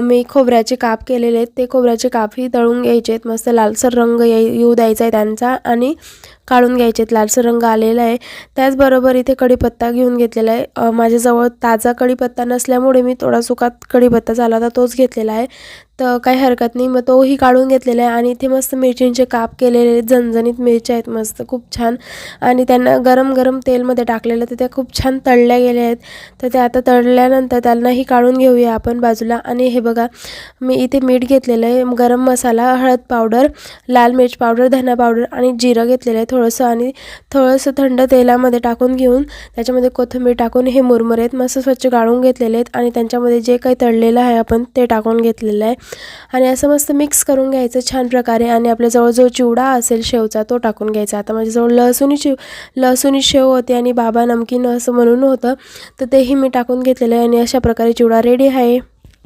मी खोबऱ्याचे काप केलेले आहेत, ते खोबऱ्याचे कापही तळून घ्यायचे आहेत. मस्त लालसर रंग येऊ द्यायचा आहे त्यांचा आणि काढून घ्यायचे आहेत. लालसर रंग आलेला आहे. त्याचबरोबर इथे कढीपत्ता घेऊन घेतलेला आहे. माझ्याजवळ ताजा कढीपत्ता नसल्यामुळे मी थोडा सुका कढीपत्ता झाला होता तोच घेतलेला आहे, तर काही हरकत नाही. मग तोही काढून घेतलेला आहे आणि इथे मस्त मिरचींचे काप केलेले झणझणीत मिरच्या आहेत, मस्त खूप छान. आणि त्यांना गरम गरम तेलमध्ये टाकलेलं, तर त्या खूप छान तळल्या गेल्या आहेत. तर त्या आता तळल्यानंतर त्यांनाही काढून घेऊया आपण बाजूला. आणि हे बघा, मी इथे मीठ घेतलेलं आहे, गरम मसाला, हळद पावडर, लाल मिर्च पावडर, धना पावडर आणि जिरं घेतलेलं आहे थोडंसं. आणि थोडंसं थंड तेलामध्ये टाकून घेऊन त्याच्यामध्ये कोथिंबीर टाकून हे मुरमुरे मस्त स्वच्छ गाळून घेतलेले आहेत आणि त्यांच्यामध्ये जे काही तळलेलं आहे आपण ते टाकून घेतलेलं आहे. आणि असं मस्त मिक्स करून घ्यायचं छान प्रकारे. आणि आपल्याजवळ जो चिवडा असेल शेवचा तो टाकून घ्यायचा. आता माझ्याजवळ लसूणी शेव होती आणि बाबा नमकीन असं म्हणून होतं, तर तेही मी टाकून घेतलेलं आहे आणि अशा प्रकारे चिवडा रेडी आहे.